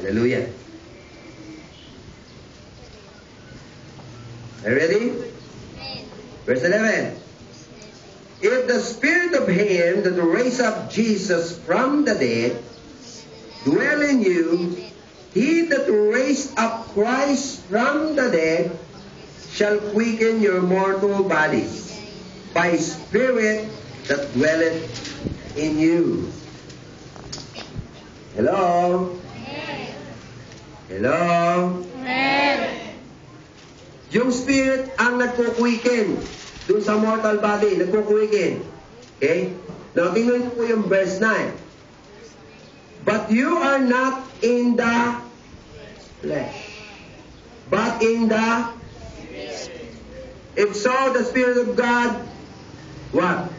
Hallelujah. Are you ready? Verse 11. If the Spirit of Him that raised up Jesus from the dead dwell in you, He that raised up Christ from the dead shall quicken your mortal bodies by Spirit that dwelleth in you. Hello? Hello? Yung Spirit ang nagkukuikin dun sa mortal body, nagkukuikin. Okay? Now, tingnan niyo po yung verse 9. But you are not in the flesh, but in the Spirit. If so, the Spirit of God, what?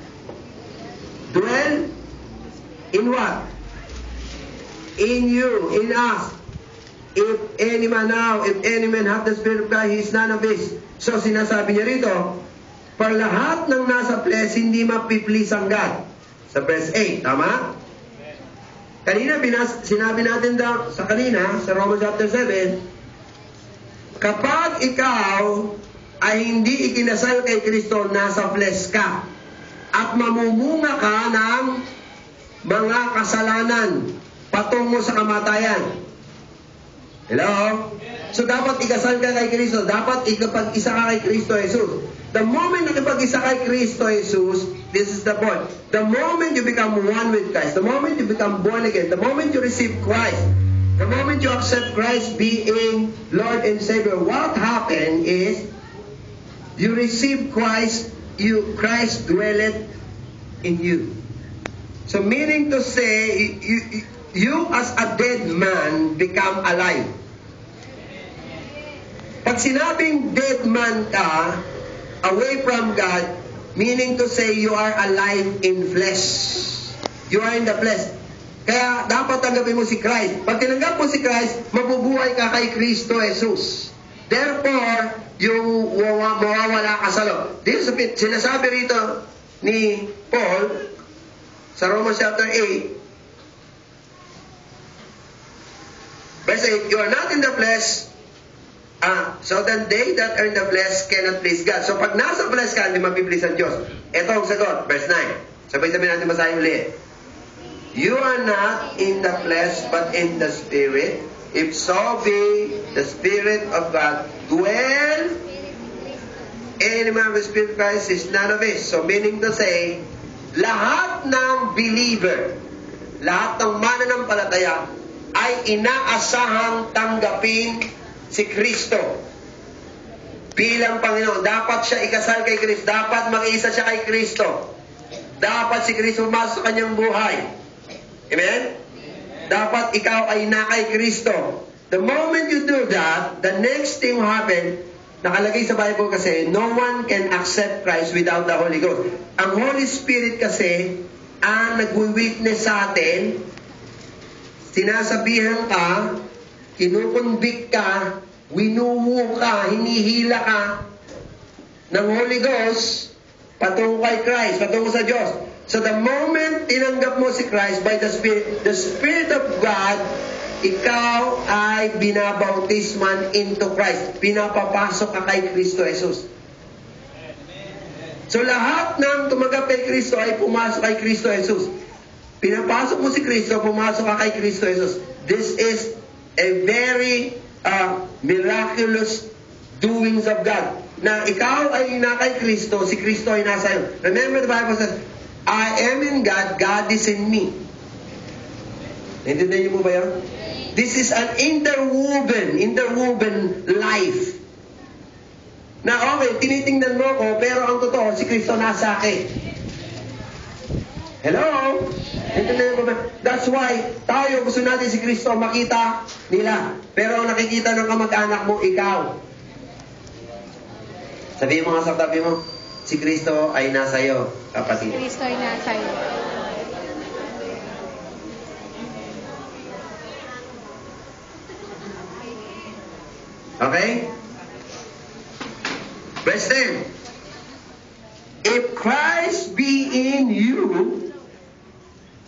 Dwell in what? In you, in us. If any man have the Spirit of God, he is none of this. So, sinasabi niya rito, for lahat ng nasa flesh, hindi mapiplease ang God. Sa verse 8, tama? Kanina, sinabi natin daw, sa Romans chapter 7, kapag ikaw ay hindi ikinasal kay Kristo, nasa flesh ka, at mamumunga ka ng mga kasalanan patungo sa kamatayan. Hello? So, dapat ikasal ka kay Kristo. Dapat ikapag-isa ka kay Kristo Jesus. The moment nakipag-isa kay Kristo Jesus, this is the point. The moment you become one with Christ, the moment you become born again, the moment you receive Christ, the moment you accept Christ being Lord and Savior, what happened is, you receive Christ, Christ dwelleth in you. So, meaning to say, you as a dead man become alive. Pag sinabing dead man ka, away from God, meaning to say you are alive in flesh. You are in the flesh. Kaya dapat tanggapin mo si Christ. Pag tinanggap mo si Christ, mabubuhay ka kay Kristo Jesus. Therefore, yung mawawala ka sa loob. This is sinasabi rito ni Paul sa Romans chapter 8, verse 8, you are not in the flesh, so then they that are in the flesh cannot please God. So pag nasa flesh ka, hindi mapiplease ang Diyos. Ito ang sagot, verse 9. Sabay-sabay natin basahin ulit. You are not in the flesh, but in the Spirit. If so be the Spirit of God dwell, any man with Spirit of Christ is none of it. So meaning to say, lahat ng believer, lahat ng mananampalataya, ay inaasahang tanggapin si Kristo bilang Panginoon. Dapat siya ikasal kay Kristo. Dapat mag-iisa siya kay Kristo. Dapat si Kristo pumasok sa kanyang buhay. Amen? Dapat ikaw ay na kay Kristo. The moment you do that, the next thing will happen, nakalagay sa Bible kasi, no one can accept Christ without the Holy Ghost. Ang Holy Spirit kasi, ang nag-witness sa atin, sinasabihan ka, kinukonvict ka, winuhu ka, hinihila ka ng Holy Ghost patungo kay Christ, patungo sa Diyos. So the moment tinanggap mo si Christ by the Spirit of God, ikaw ay binabautisman into Christ. Pinapapasok ka kay Kristo Jesus. So lahat ng tumanggap kay Kristo ay pumasok kay Kristo Jesus. Pinapasok mo si Kristo, pumasok ka kay Kristo Jesus. This is a very miraculous doings of God. Na ikaw ay na kay Kristo, si Kristo ay nasa iyo. Remember the Bible says, I am in God, God is in me. Naintindihan niyo po ba yun? This is an interwoven life. Na okay, tinitingnan mo ko, pero ang totoo, si Kristo nasa akin. Hello? Naintindihan mo ba? That's why, tayo gusto natin si Kristo makita nila. Pero ang nakikita ng kamag-anak mo, ikaw. Sabihin mo nga sa tabi mo, si Kristo ay nasa iyo, kapatid. Si Kristo ay nasa iyo. Okay? Verse 10. If Christ be in you,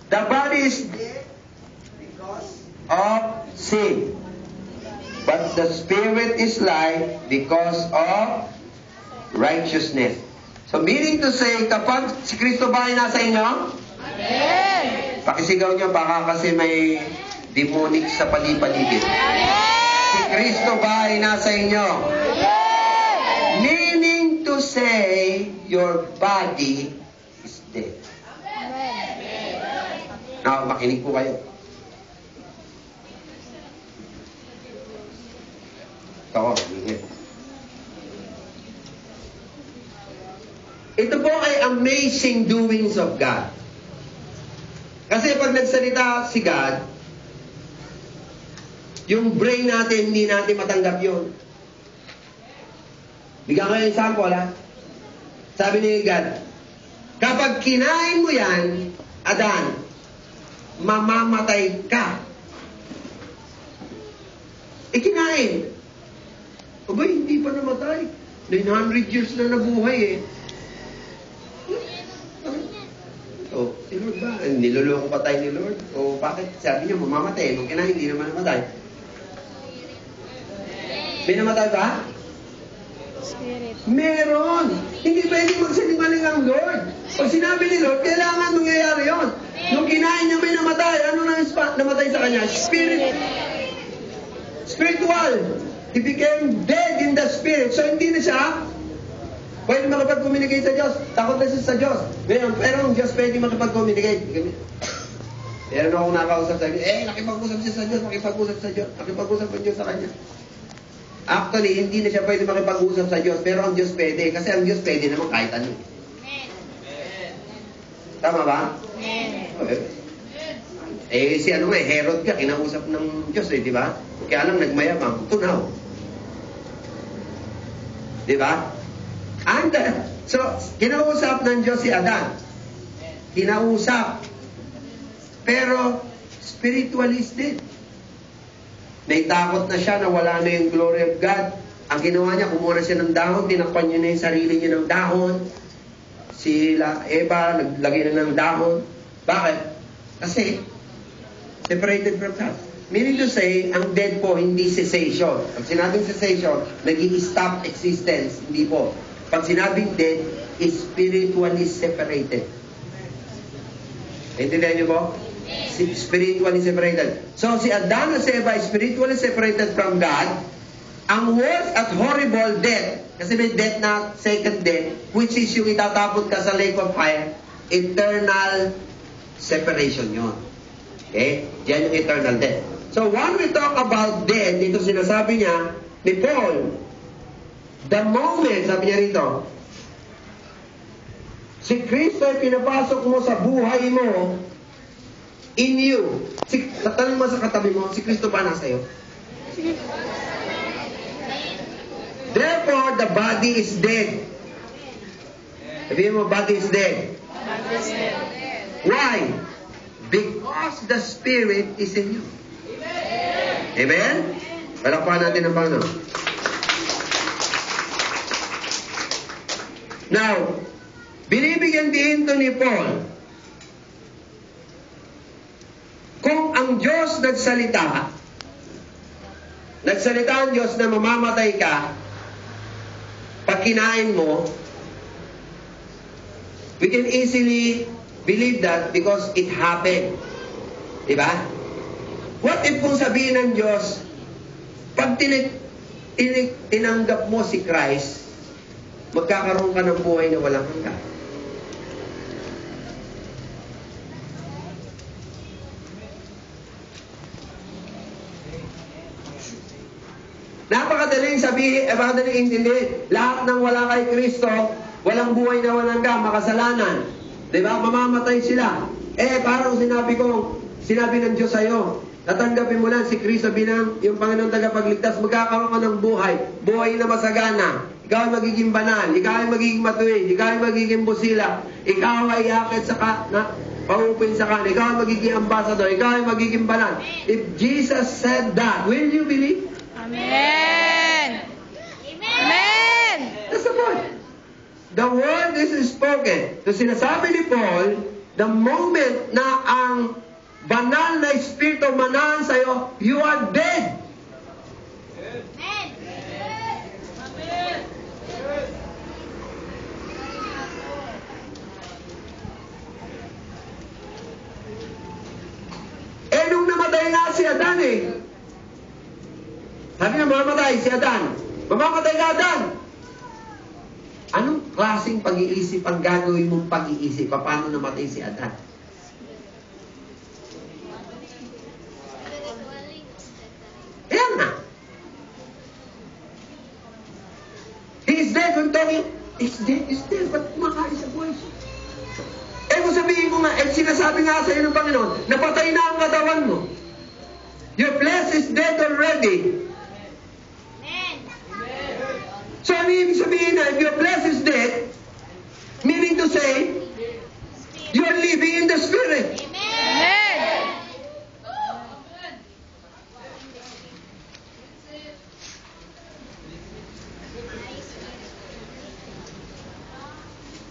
the body is dead because of sin. But the Spirit is life because of righteousness. So meaning to say, kapag si Kristo ba ay nasa inyo? Amen. Pakisigaw niyo, baka kasi may demonic sa paligid. Si Kristo ba ay nasa inyo? Meaning to say, your body is dead. Now, makinig po kayo. Ito po ay amazing doings of God. Kasi pag nagsalita si God, yung brain natin, hindi natin matanggap yun. Bigyan ko yung example, ha? Sabi ni God, kapag kinain mo yan, Adan, mamamatay ka. Kinain. Abay, hindi pa namatay. 900 years na nabuhay eh. So, si Lord ba? Niloloko pa tayo ni Lord? O bakit? Sabi niya, mamamatay. Nung kinain, hindi naman namatay. May namatay ba? Spirit. Meron. Hindi pwede magsinungaling ang Lord. Pag sinabi ni Lord, kailangan mangyayari yun. Nung kinain niya may namatay, ano na namatay sa kanya? Spirit. Spiritual. He became dead in the spirit. So hindi na siya pwede makipag-communicate sa Diyos. Takot na siya sa Diyos. Pero ang Diyos pwede makipag-communicate. Meron akong nakausap sa Diyos. Nakipag-usap siya sa Diyos. Makipag-usap sa Diyos. Makipag-usap ang Diyos sa kanya. Actually, hindi na siya pwede makipag-usap sa Diyos. Pero ang Diyos pwede. Kasi ang Diyos pwede naman kahit ano. Tama ba? Si Herod ka, kinausap ng Diyos di ba? Kaya lang nagmayabang, tunaw. Di ba? So, kinausap ng Diyos si Adan. Kinausap. Pero, spiritualist din. Naitakot na siya na wala na yung glory of God. Ang ginawa niya, kumuha siya ng dahon, tinakpan niya na yung sarili niya ng dahon. Sila Eva, naglagay na ng dahon. Bakit? Kasi, separated from God. Meaning to say, ang dead po, hindi cessation. Pag sinabing cessation, nag-i-stop existence. Hindi po. Pag sinabing dead, is spiritually separated. Intindihan niyo po? Spiritually separated. So, si Adan at si Eva is spiritually separated from God. Ang worst at horrible death, kasi may death na second death, which is yung itatapon ka sa lake of fire, eternal separation yun. Okay? Yan yung eternal death. So, when we talk about death, ito sinasabi niya ni Paul, the moment, sabi niya rito, si Kristo ay pinapasok mo sa buhay mo, in you. Tatanong mo sa katabi mo, si Kristo ba nasa iyo? Therefore, the body is dead. Sabihin mo, body is dead. Why? Because the Spirit is in you. Amen? Palakpakan natin ang Panginoon. Now, binibigyan din ito ni Paul, kung ang Diyos nagsalita ang Diyos na mamamatay ka, pag kinain mo, we can easily believe that because it happened. Diba? What if kung sabihin ng Diyos, pag tinanggap mo si Christ, magkakaroon ka ng buhay na walang hanggan. Napakadaling sabihin, napakadaling intindihin. Lahat ng wala kay Kristo, walang buhay na walang hanggan, makasalanan. Diba? Mamamatay sila. Parang sinabi ng Diyos sa'yo, natanggapin mo lang si Kristo bilang yung Panginoong tagapagligtas, magkakaroon ka ng buhay na masagana. Ikaw ay magiging banal, ikaw ay magiging matuwid, ikaw ay magiging busila, ikaw ay akit paupin sa kanan, ikaw ay magiging ambassador, ikaw ay magiging banal. If Jesus said that, will you believe? Amen. Amen. That's the point. The word is spoken. So sinasabi ni Paul, the moment na ang banal na espiritu manahan sa'yo, you are dead. Nung namatay nga si Adan sabi niya, mamamatay si Adan. Mamamatay ka, Adan. Anong klaseng pag-iisip ang gagawin mong pag-iisip? Paano namatay si Adan? Ayan na. He is dead when talking. He's dead. Ba't kumakain sa buhay siya? Kung sabihin ko nga, sinasabi nga sa iyo ng Panginoon, napatay na ang katawan mo. Your flesh is dead already. So, ano ibig sabihin na, if your flesh is dead, meaning to say, you're living in the Spirit. Amen.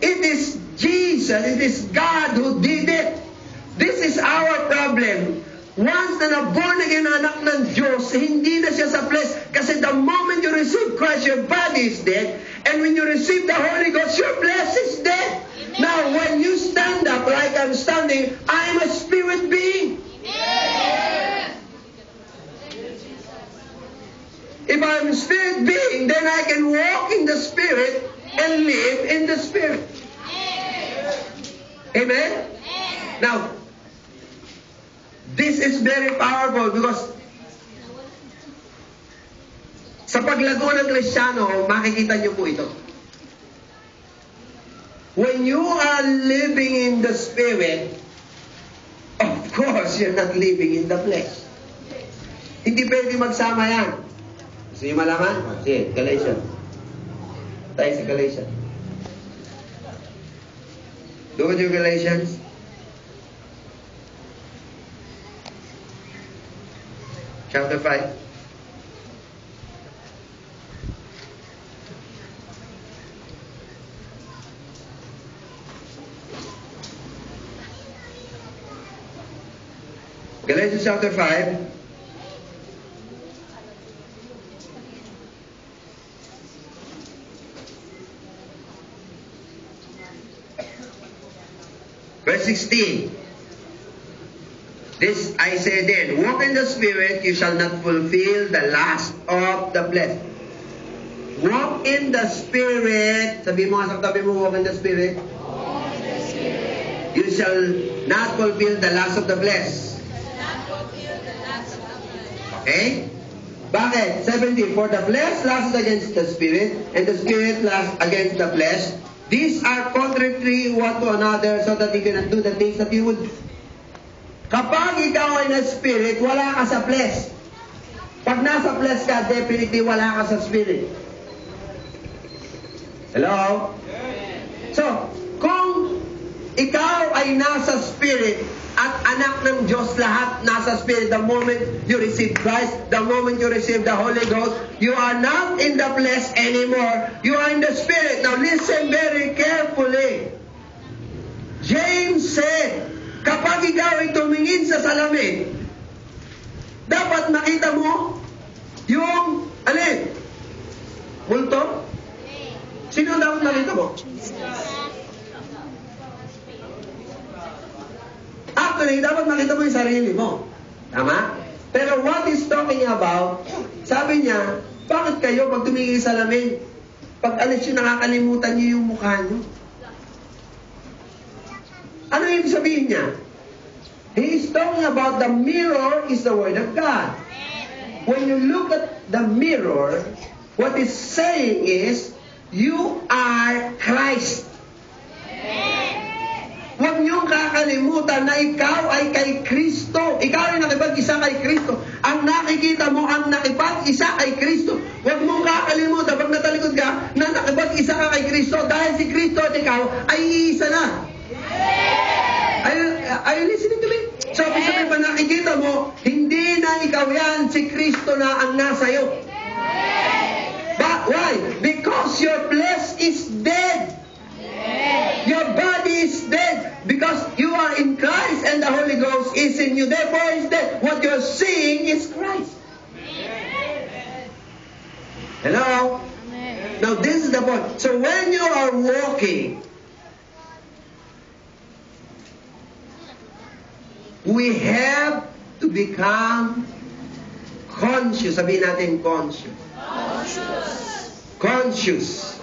It is Jesus, it is God who did it. This is our problem. Once na na-born again anak ng Diyos, hindi na siya sa flesh. Kasi the moment you receive Christ, your body is dead. And when you receive the Holy Ghost, your flesh is dead. Amen. Now, when you stand up like I'm standing, I am a spirit being. Amen. If I'm a spirit being, then I can walk in the Spirit and live in the Spirit. Amen? Now, this is very powerful because sa paglago ng Kristiyano, makikita niyo po ito. When you are living in the Spirit, of course, you're not living in the flesh. Hindi pwede magsama yan. Gusto niyo malaman? Sige, Galatians. Tayo sa Galatians. Look at your Galatians. Chapter 5. Galatians chapter 5. Verse 16. This I say then, walk in the Spirit, you shall not fulfill the lust of the flesh. Walk in the Spirit. Sabi mo nga sa tabi mo, walk in the Spirit. Walk in the Spirit. You shall not fulfill the lust of the flesh. Okay? Bakit? 17. For the flesh lusts against the Spirit, and the Spirit lusts against the flesh. These are contrary one to another, so that you cannot do the things that you would. Kapag ikaw ay na Spirit, wala ka sa flesh. Pag nasa flesh ka, definitely wala ka sa Spirit. Hello? So, kung ikaw ay nasa Spirit, at anak ng Diyos, lahat nasa Spirit. The moment you receive Christ, the moment you receive the Holy Ghost, you are not in the flesh anymore. You are in the Spirit. Now listen very carefully. James said, kapag ikaw ay tumingin sa salamin, dapat makita mo yung, alin? Multo? Sino dapat makita mo? Actually, dapat makita mo yung sarili mo. Tama? Pero what is talking about, sabi niya, bakit kayo pag tumingin sa salamin, pag alis nyo, nakakalimutan nyo yung mukha nyo? Ano yung sabihin niya? He is talking about the mirror is the Word of God. When you look at the mirror, what it's saying is, you are Christ. Huwag niyong kakalimutan na ikaw ay kay Kristo. Ikaw ay nakipag-isa kay Kristo. Ang nakikita mo ang nakipag-isa kay Kristo. Huwag mong kakalimutan pag natalikod ka na nakipag-isa ka kay Kristo dahil si Kristo at ikaw ay iisa na. Are you listening to me? So, sabi pa nakikita mo, hindi na ikaw yan, si Kristo na ang nasa iyo. But why? Because your flesh is dead. Your body is dead because you are in Christ and the Holy Ghost is in you. Therefore, is that what you're seeing is Christ. Hello? Amen. Now, this is the point. So, when you are walking, we have to become conscious. Sabihin natin conscious. Conscious.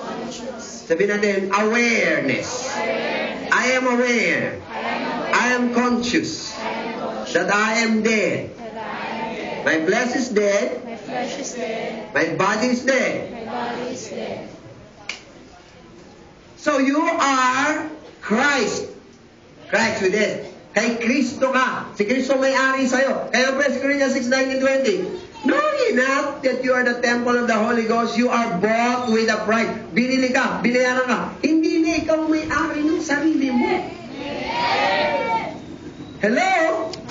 Sabihin natin awareness. I am aware. I am conscious that I am dead. My flesh is dead. My flesh is dead. My body is dead. My body is dead. So you are Christ. Christ with it. Kay Kristo ka. Si Kristo may-ari sa'yo. Kaya 1 Corinthians 6:19-20. Know ye not that you are the temple of the Holy Ghost? You are bought with a price. Binili ka, binayaran ka. Hindi na ikaw may-ari ng sarili mo. Hello?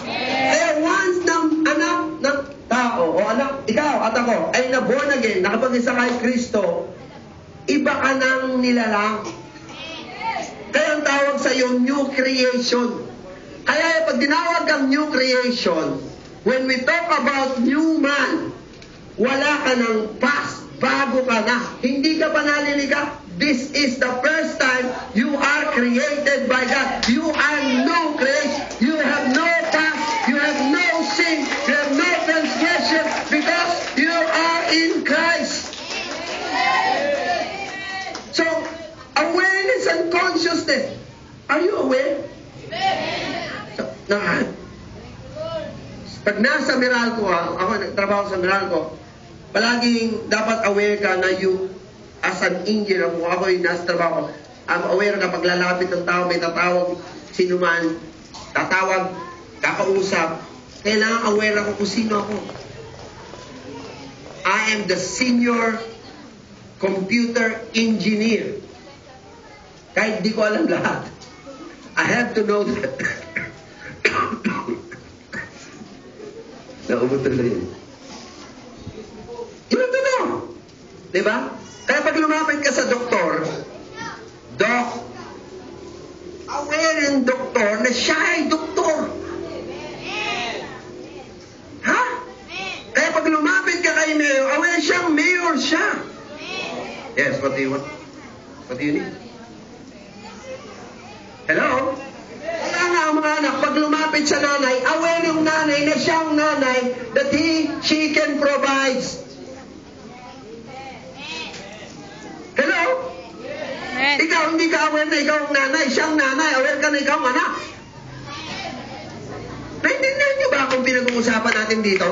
Kaya once ng anak ng tao, o anak, ikaw at ako, ay na-born again, nakapag-isa kay Kristo, iba ka ng nilalang. Kaya ang tawag sa iyo, new creation. Kaya pag tinawag kang new creation, when we talk about new man, wala ka ng past, bago ka na. Hindi ka pa naliliga. This is the first time you are created by God. You are new creation. You have no past, you have no sin, you have no transgression, because you are in Christ. So, awareness and consciousness. Are you aware? So, pag nasa Meralco, ako nagtrabaho sa Meralco, palaging dapat aware ka na you, as an engineer, kung ako yung nasa trabaho, I'm aware na pag lalapit ng tao, may tatawag, sino man, tatawag, kakausap, kailangan aware ako kung sino ako. I am the senior computer engineer. Kahit di ko alam lahat. I have to know that. Naubutol na yun. You have to know. Diba? Kaya pag lumapit ka sa doktor, Doc, aware yung doktor na siya ay doktor. Ha? Kaya pag lumapit ka kay mayor, aware siyang mayor siya. Yes, what do you want? What do you need? Hello? Kaya nga ang mga anak, pag lumapit sa nanay, aware yung nanay na siyang nanay that she can provide. Hello? Amen. Ikaw, hindi ka aware na ikaw ang nanay, siyang nanay, aware ka na ikaw ang anak. Naintindihan niyo ba kung pinag-uusapan natin dito?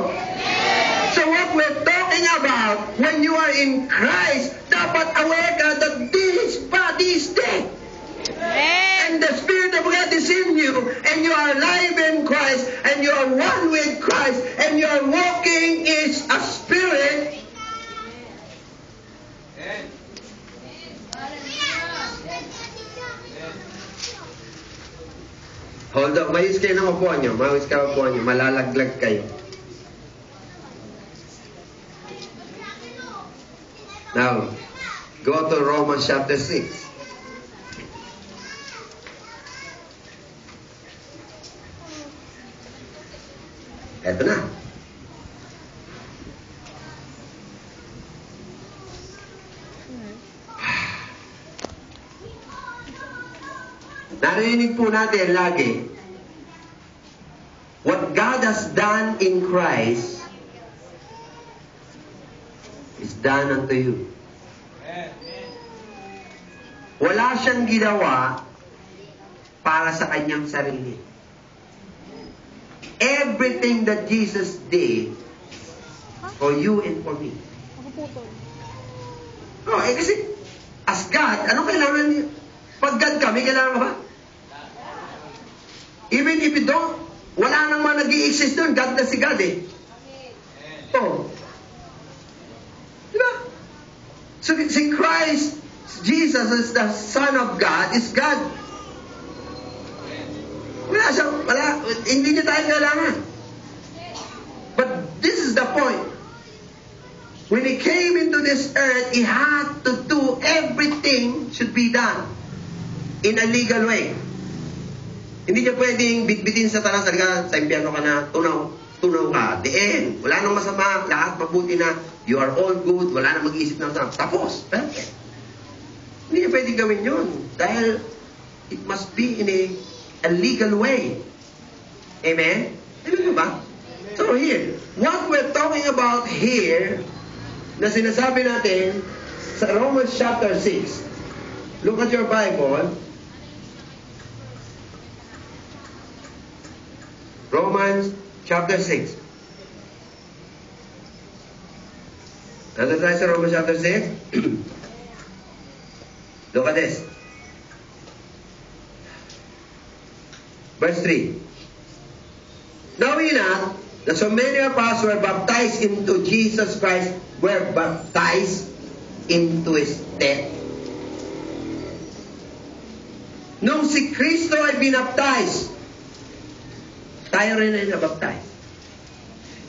So what we're talking about, when you are in Christ, dapat aware ka that this body is dead. And the Spirit of God is in you, and you are alive in Christ, and you are one with Christ, and your walking is a spirit. Hold on, mayos kayo ng upuan nyo, mayos kayo ng upuan nyo, malalaglag kayo. Now, go to Romans chapter 6. Eto na. Narinig po natin lagi, what God has done in Christ is done unto you. Wala siyang ginawa para sa kanyang sarili. Everything that Jesus did for you and for me. Oh, kasi as God, ano kailangan niya? Pag God kami, kailangan ka ba? Even if you don't, wala nang mga nag-i-exist doon. God na si God eh. Oh. Diba? So si Christ, Jesus is the Son of God, is God. Hindi niya tayo kailangan. But this is the point. When He came into this earth, He had to do everything should be done in a legal way. Hindi niya pwedeng bitbitin sa talas, sa impyerno ka na, tunaw ka. The end. Wala nang masama, lahat mabuti na, you are all good, wala nang mag-iisip ng masama. Tapos, perfect. Hindi niya pwedeng gawin yun. Dahil, it must be in a legal way. Amen? Amen ba? So here, what we're talking about here, na sinasabi natin sa Romans chapter 6. Look at your Bible. Romans chapter 6. Nandun tayo sa Romans chapter 6. Look at this. Verse 3. Know ye not that so many of us were baptized into Jesus Christ, were baptized into His death? Nung si Kristo ay binaptize, tayo rin ay nabaptize.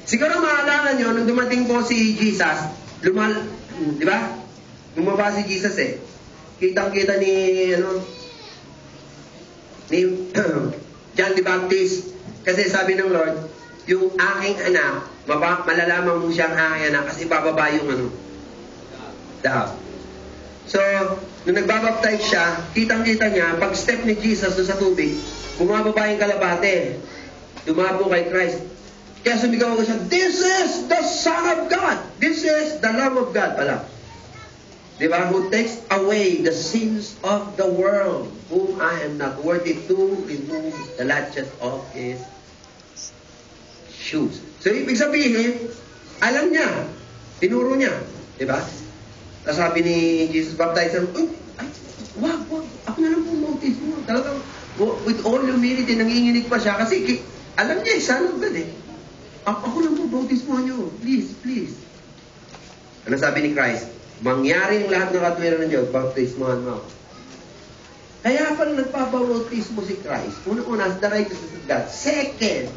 Siguro maalala nyo, nung dumating po si Jesus, di ba? Lumaba si Jesus Kitang-kita ni John the Baptist. Kasi sabi ng Lord, yung aking anak, malalaman mo siyang aking anak kasi bababa yung dahab. So, nung nagbabaptize siya, kitang-kita niya, pag step ni Jesus sa tubig, bumababa yung kalapate. Dumabo kay Christ. Kaya sumigaw ko siya, this is the Son of God. This is the Lamb of God pala. Diba? Who takes away the sins of the world, whom I am not worthy to remove the latchet of His shoes. So, ibig sabihin, alam niya, tinuro niya. Diba? Tapos sabi ni Jesus Baptizer, wag, ako na lang po bautismo mo. Talagang, with all humility, nanginginig pa siya. Kasi, alam niya, Son of God Ako lang po bautismo niyo. Please. Ano sabi ni Christ? Mangyari yung lahat ng katwiran ng Diyos, bautismohan mo. Kaya pala nagpapabautismo si Christ, una-una, the righteousness of God. Second,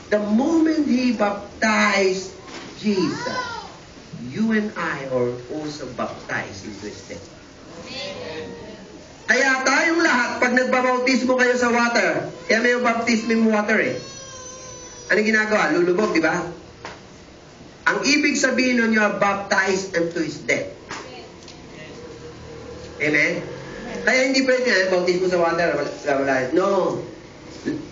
the moment He baptized Jesus, you and I are also baptized into His death. Kaya tayong lahat, pag nagbabautismo kayo sa water, kaya may yung baptisming water Ano ginagawa? Lulubog, di ba? Ang ibig sabihin nun, you are baptized into His death. Amen? Kaya hindi pwede bautismo sa water. No.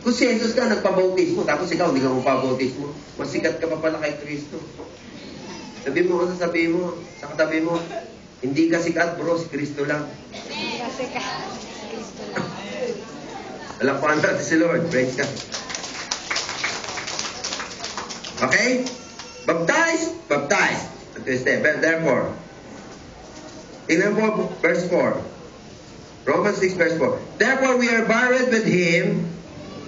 Kung si Jesus ka, nagpabautismo, tapos ikaw, hindi ka magpabautismo, masikat ka pa pala kay Kristo. Sabi mo, sa katabi mo, hindi ka sikat, bro, si Kristo lang. Hindi ka sikat, si Kristo lang. Alapahan natin si Lord. Praise God. Okay? Baptized. Therefore, tingnan po verse 4. Romans 6 verse 4. Therefore we are buried with Him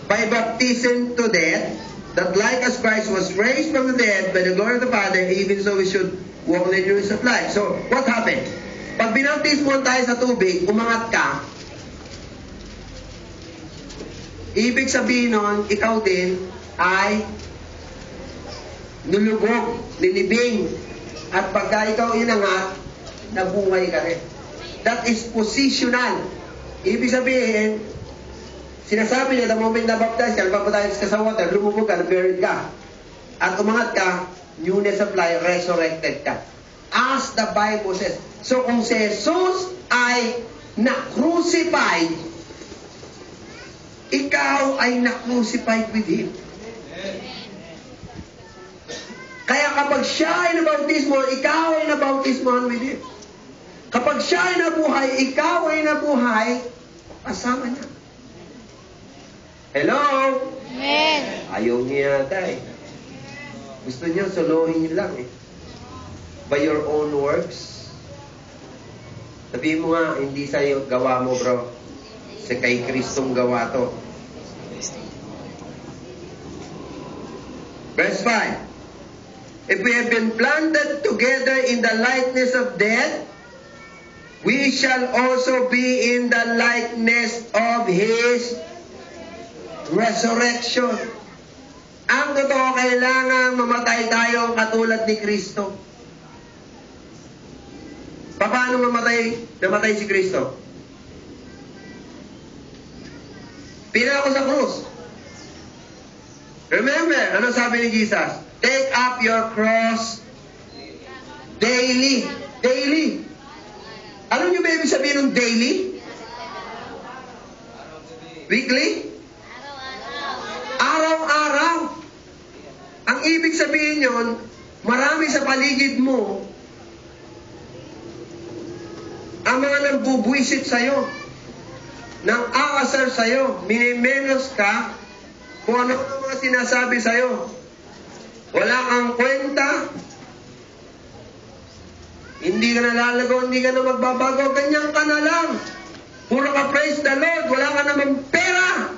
by baptism to death, that like as Christ was raised from the dead by the glory of the Father, even so we should walk in the newness of life. So, what happened? Pag binautismo tayo sa tubig, umangat ka, ibig sabihin nun, ikaw din ay nulubog, nilibing. At pagka ikaw inangat, nabuhay ka rin. That is positional. Ibig sabihin, sinasabi niya, the moment na baptize ka, nagpapatize ka sa water, lumubog ka, buried ka. At umangat ka, newness of life, resurrected ka. As the Bible says. So kung si Jesus ay na-crucified, ikaw ay na-crucified with Him. Kaya kapag siya ay nabautismo, ikaw ay nabautismohan with Him. Kapag siya ay nabuhay, ikaw ay nabuhay, kasama niya. Hello? Amen. Ayaw niya yata Gusto niya, solohin niyo lang By your own works. Sabihin mo nga, hindi sa'yo gawa mo, bro. Sa kay Kristong gawa to. Verse 5. If we have been planted together in the likeness of death, we shall also be in the likeness of His resurrection. Ang totoo, kailangan mamatay tayo katulad ni Kristo. Paano namatay si Kristo? Pinako sa krus. Remember, ano sabi ni Jesus? Take up your cross daily. Daily. Ano nyo ba ibig sabihin ng daily? Weekly? Araw-araw. Ang ibig sabihin yon, marami sa paligid mo ang mga nagbubuisit sa'yo, nang aasar sa'yo, minimenos ka kung ano ang mga sinasabi sa'yo. Wala kang kwenta, hindi ka nalalago, hindi ka na magbabago, ganyan ka na lang. Puro ka praise the Lord, wala ka naman pera.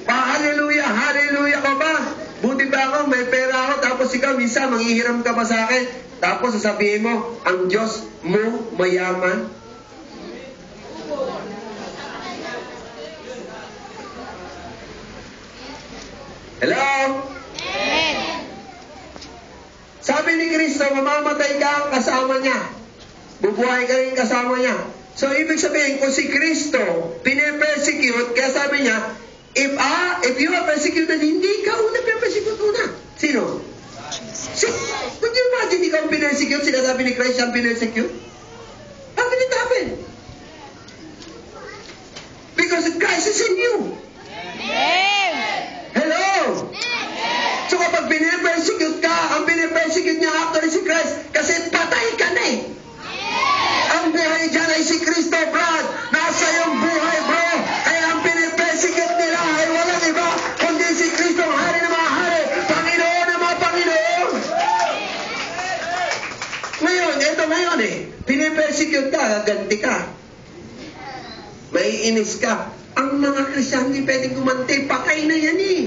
Pa-hallelujah, hallelujah ka ba? Buti ba ako, may pera ako, tapos ikaw minsan manghihiram ka pa sa akin, tapos sasabihin mo, ang Diyos mo mayaman. Hello? Amen. Sabi ni Kristo, mamamatay ka kasama niya. Bubuhay ka rin kasama niya. So, ibig sabihin, kung si Kristo pine-persecute, kaya sabi niya, if you are persecuted, hindi ka una pine-persecute una. Sino? Could you imagine ikaw pine-persecute, sinasabi ni Christ ang pine-persecute? How did it happen? Because Christ is in you. Amen. Hello? So kapag pine-persecute ka, ang pine-persecute niya actually si Christ, kasi patay ka na eh. Ang buhay dyan ay si Kristo, Brad. Nasa iyong buhay, bro. Kaya ang pine-persecute nila ay walang iba, kundi si Kristo, ang hari ng mga hari, Panginoon ng mga Panginoon. Ngayon, eto ngayon eh, pine-persecute ka, gaganti ka. May inis ka. Ang mga Kristiyan hindi pwedeng gumanti, patay na yan eh.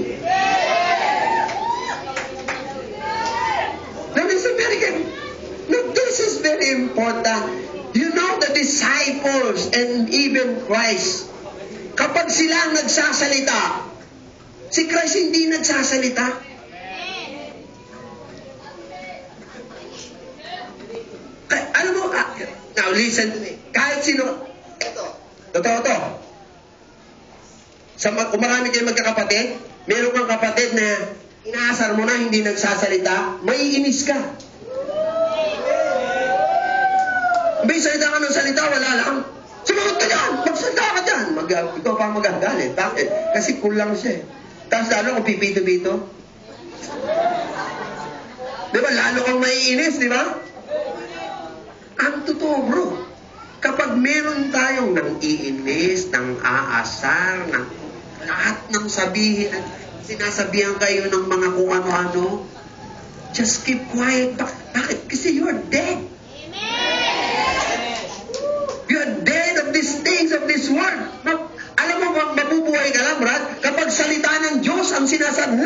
Now, this is very important. You know the disciples and even Christ, kapag sila nagsasalita, si Christ hindi nagsasalita. Alam mo, now listen to me. Kahit sino, totoo to. Kung marami kayong magkakapatid, meron kang kapatid na inaasar mo na hindi nagsasalita, may inis ka. May salita ka ng salita, wala lang. Sumagot ka dyan! Magsalita ka dyan! Ikaw pa magagalit. Bakit? Kasi kulang siya eh. Tapos lalo kung pipito-pito. Di ba? Lalo kang maiinis, di ba? Ang totoo, bro. Kapag meron tayong nang iinis, nang aasar, nang lahat ng sabihin, sinasabihan kayo ng mga kung ano-ano, just keep quiet. Bakit? Kasi you're dead. You're dead of these things of this world. Alam mo, mabubuhay ka lang, Brad, kapag salita ng Diyos ang sinasabi,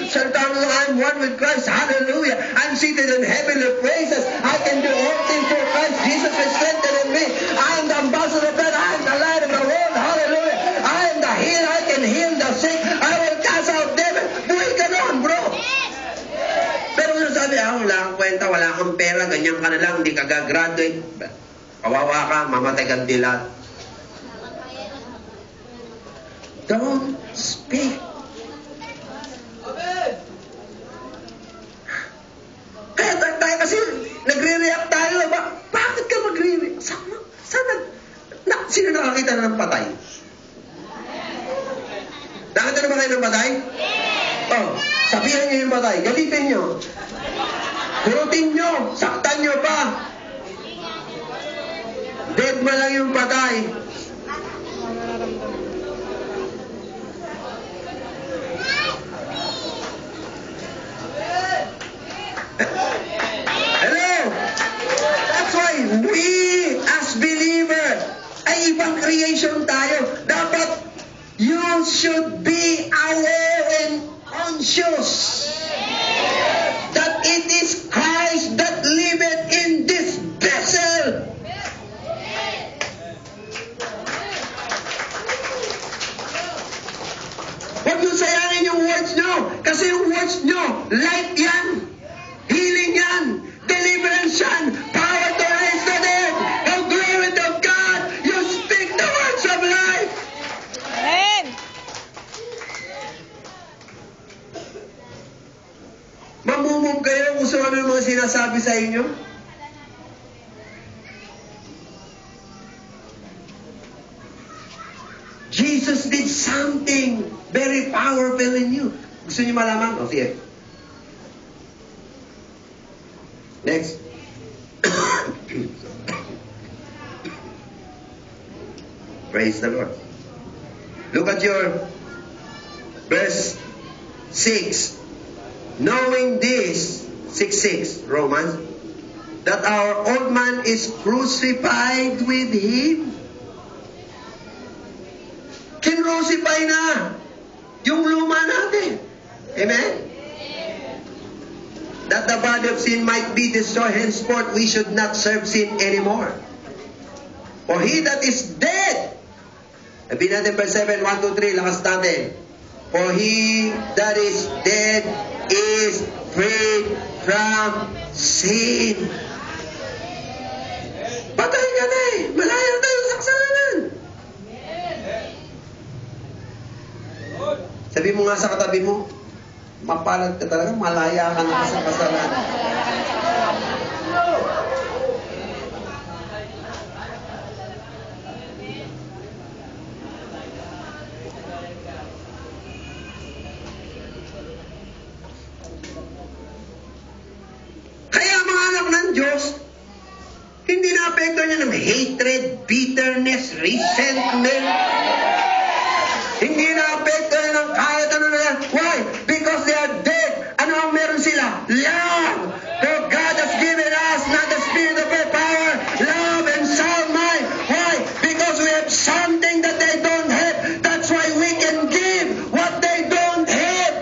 salita ng I'm one with Christ, hallelujah, I'm seated in heavenly places, I can do all things through Christ, Jesus is strengthening me, I am the ambassador of God, I am the light of the world, hallelujah, I am the healer, I can heal the sick, I will cast out devils. Buhay ka noon, bro. Pero kung sabi, wala kang kwenta, wala kang pera, ganyan ka na lang, hindi ka gagraduate, kawawa ka, mamatay kang dilat. Don't speak. Kaya tayo kasi nagre-react tayo. Bakit ka magre-react? Sino nakakita na ng patay? Nakita na ba kayo ng patay? Oh, sabihan niyo yung patay. Galitin niyo. Kurutin niyo. Saktan niyo pa. Dead mo lang yung patay. Hello? That's why we as believers ay ibang creation tayo. Dapat you should be aware and conscious that it is Christ that liveth in this vessel. Huwag nyo sayangin yung words nyo. Kasi yung words nyo, light yan. Healing yan. Deliverance yan. Power to raise the sinasabi sa inyo? Jesus did something very powerful in you. Gusto niyo malaman? O, sige. Next. Praise the Lord. Look at your verse 6. Knowing this, 6:6, Romans, that our old man is crucified with Him. Kinrucify na yung luma natin. Amen? That the body of sin might be destroyed, henceforth we should not serve sin anymore. For he that is dead, sabi natin verse 7, 1, 2, 3, lakas natin. For he that is dead is freed from sin. Patay ka na eh. Malaya na tayo sa kasalanan. Sabi mo nga sa katabi mo, mapalad ka talaga, malaya ka na sa kasalanan. Kaya mga anak ng Diyos, hindi na-apekto niya ng hatred, bitterness, resentment. Hindi na-apekto niya ng kahit ano na yan. Why? Because they are dead. Ano ang meron sila? Love. For God has given us not the spirit of fear, power, love, and sound mind. Why? Because we have something that they don't have. That's why we can give what they don't have.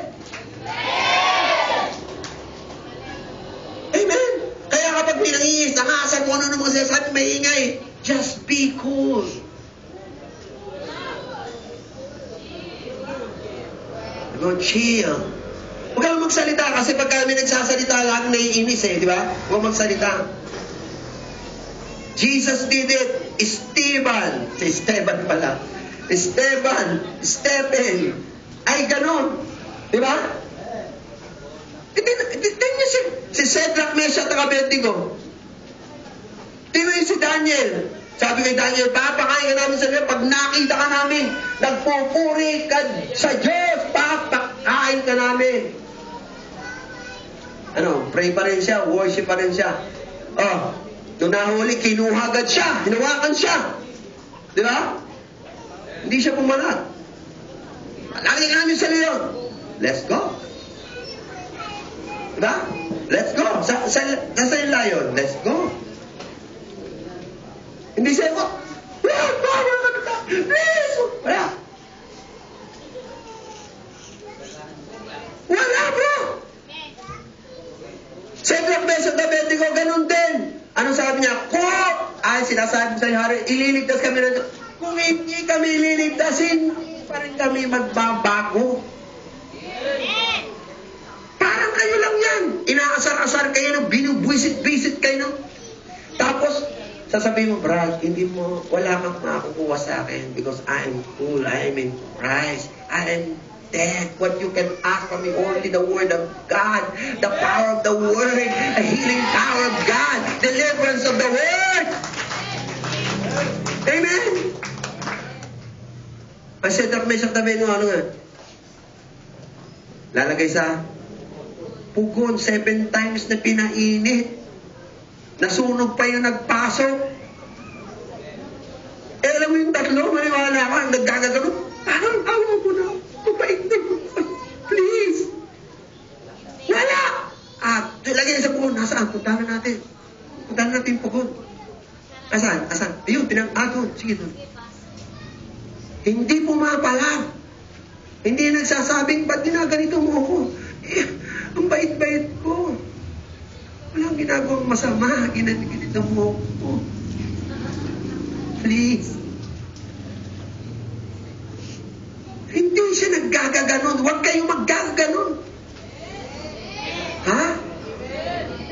Amen? Kaya kapag pinangingis, nangasan mo ano ng mga sinasabi, maingay. Just be cool. Go chill. Huwag kang magsalita kasi pag kami nagsasalita, lang naiinis eh, di ba? Huwag magsalita. Jesus did it. Stephen pala. Stephen, ay ganon. Di ba? Tingnan niyo si Shadrach, Meshach at Abednego. Tingnan niyo si Daniel. Sabi kay Daniel, papakain ka namin sa Diyos. Pag nakita ka namin, nagpupuri ka sa Diyos, papakain ka namin. Pray pa rin siya, worship pa rin siya. Nung nahuli, kinuha agad siya, hinawakan siya. Di ba? Hindi siya pumalat. Lagi ka namin sa leon. Let's go. Di ba? Let's go. Sa yung lion, let's go. Hindi siya ko, please! Wala, bro! Shadrach, Meshach at Abednego, ganun din. Ano sabi niya? Sinasabi sa hari, ililigtas kami ng Diyos. Kung hindi kami ililigtasin, pa rin kami magbabago. Parang kayo lang yan. Inaasar-asar kayo, binubwisit-bisit kayo. Tapos, sasabihin mo, Brad, wala kang makukuha sa akin because I am cool, I am in Christ, I am dead. What you can ask from me, only the Word of God, the power of the Word, the healing power of God, deliverance of the Word. Amen? Ang Shadrach, Meshach at Abednego, ano nga? Lalagay sa pugon 7 times na pinainit. Nasunog pa yung nagpasok. Alam mo yung tatlo, maniwala ka, naggagagano. Parang awa ko na. Kapait na mo. Please. Wala. Lagyan sa pugon. Nasaan? Puntahan natin yung pugon. Asan? Ayun, doon. Sige doon. Hindi pumapalag. Hindi nagsasabing, ba't ginaganito mo ako? Ang bait-bait ko. Walang ginagawang masama. Ginanito mo ko. Please. Hindi siya naggagaganon. Huwag kayong maggaganon. Ha?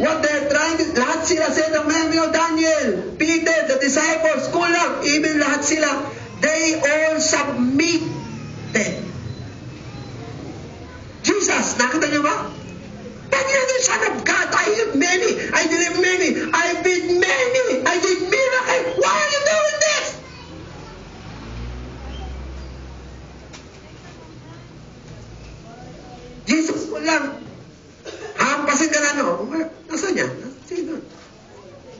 What they're trying to... Lahat sila ng Mary, Daniel, Peter, the disciples, kulang. Even lahat sila. They all submitted. Jesus, nakita niyo ba? Son of God, I have many lang. Hampasin ka na, no? Nasaan niya? Sige, doon.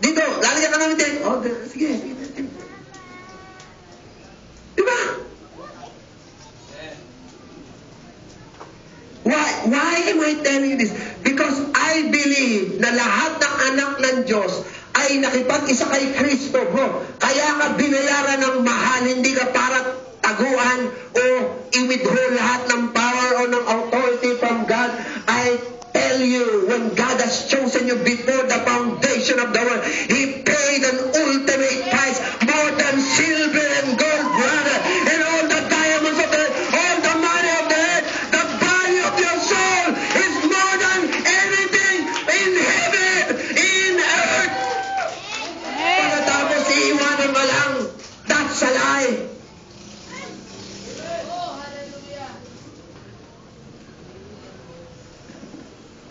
Dito, lalagyan ka namin din. Oh, sige. Diba? Why am I telling you this? Because I believe na lahat ng anak ng Diyos ay nakipag-isa kay Kristo, bro. Kaya ka binayaran ng mahal, hindi ka para taguan o i-withhold lahat ng power o ng authority from God. I tell you, when God has chosen you before the foundation of the world, He paid an ultimate price, more than silver and gold, brother, and all the diamonds of the earth, all the money of the earth. The value of your soul is more than anything in heaven, in earth. Pagkatapos iiwanan mo lang, that's a lie.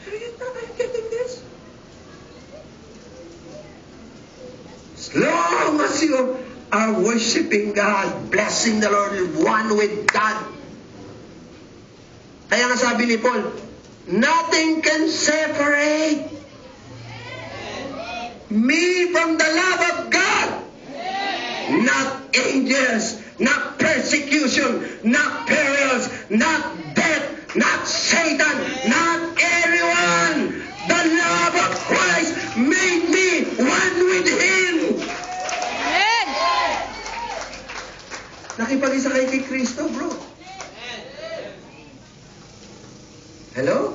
Are you getting this? As long as you are worshiping God, blessing the Lord, one with God. Kaya nga sabi ni Paul, nothing can separate me from the love of God. Not angels, not persecution, not perils, not death, not Satan, not anyone. The love of Christ made me one with Him. Amen. Nakipag-isa kayo kay Kristo, bro. Hello?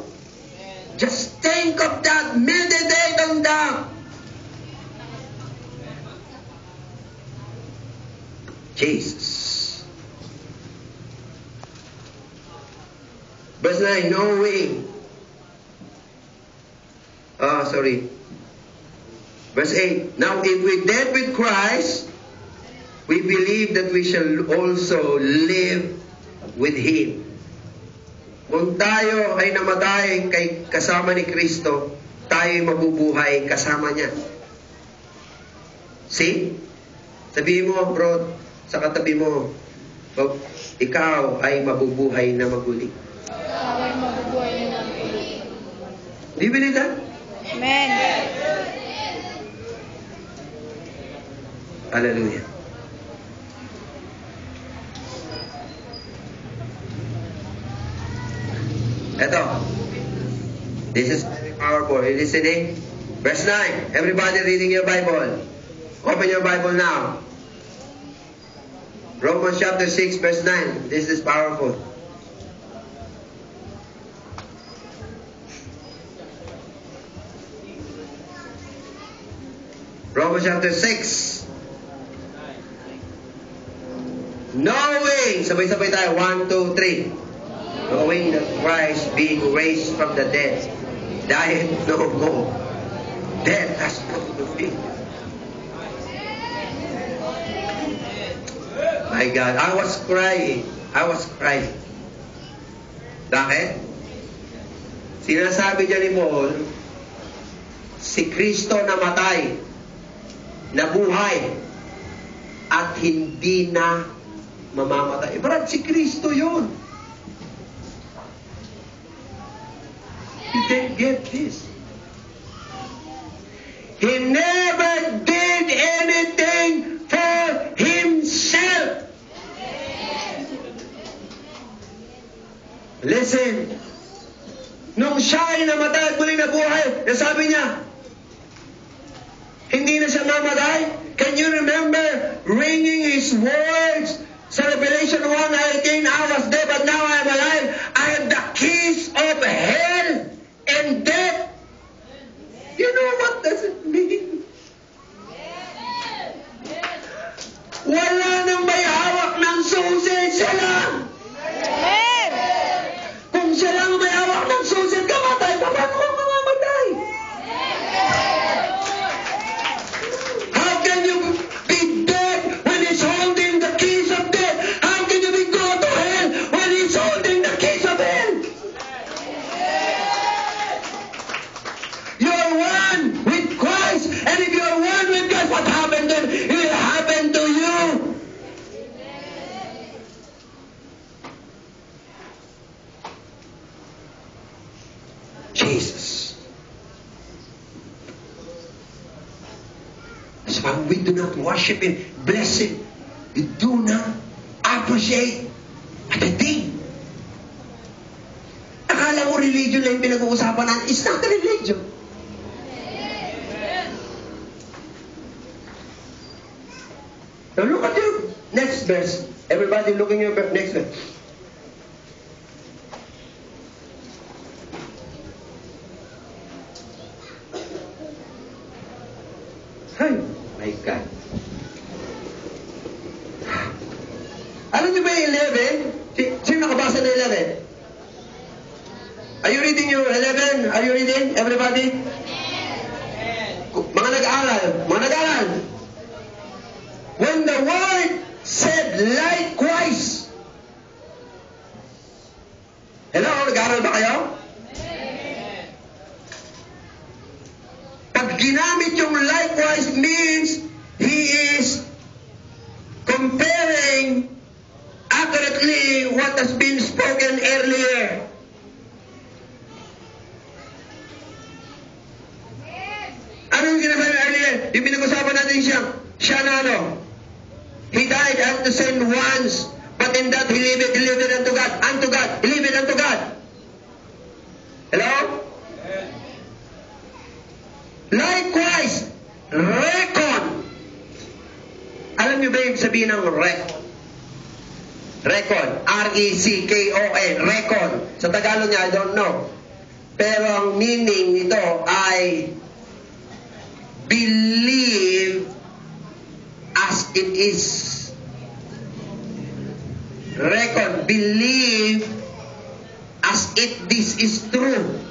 Just think of that. Meditate on that. Jesus. Verse 9, knowing. Verse 8, now if we died with Christ, we believe that we shall also live with Him. Kung tayo ay namatay kasama ni Kristo, tayo ay mabubuhay kasama niya. See? Sabihin mo, bro, sa katabi mo, ikaw ay mabubuhay na maguli. Ikaw ay mabubuhay na maguli. Do you believe that? Amen. Hallelujah. Eto. This is powerful. Are you listening? Verse 9. Everybody reading your Bible. Open your Bible now. Romans chapter 6, verse 9. This is powerful. Romans chapter 6. Knowing, sabay-sabay tayo, 1, 2, 3. Knowing that Christ being raised from the dead, died no more. Death has put to feet. My God, I was crying. Bakit? Sinasabi niya ni Paul, si Kristo namatay, nabuhay, at hindi na mamamatay. Brad, si Kristo yun. You didn't get this. He never did anything for himself. Listen. Nung siya ay namatay at muling nabuhay, nasabi niya, hindi na siya mamatay. Can you remember ringing his words sa Revelation 1:18, I was dead but now I am alive. I have the keys of hell and death. You know what does it mean? Wala nang may hawak ng susi, siya lang. Amen. Kung siya lang may hawak ng susi, kamatay, paano ka mamamatay? How can you be dead when he's holding the keys of death? How can you be go to hell Jesus. That's why we do not worship Him, bless Him. We do not appreciate the thing. Akala mo religion lang yung pinag-uusapan natin. It's not a religion. Now look at your next verse. Everybody looking at your next verse. Ay, my God. Alam niyo ba yung 11? Sino nakabasa na 11? Are you reading your 11? Are you reading? Everybody? Mga nag-aaral. When the word said likewise. Hello? Nag-aaral ba kayo? Pag ginamit yung likewise means he is comparing accurately what has been spoken earlier. Anong sinasabi earlier? Yung pinag-usapan natin siya na ano? He died unto sin once, but in that he lived unto God. Unto God. He lived unto God. Hello? Likewise, reckon. Alam niyo ba yung sabihin ng reckon? Reckon. R-E-C-K-O-N. Reckon. Sa Tagalog niya, I don't know. Pero ang meaning nito ay believe as it is. Reckon. Believe as if this is true.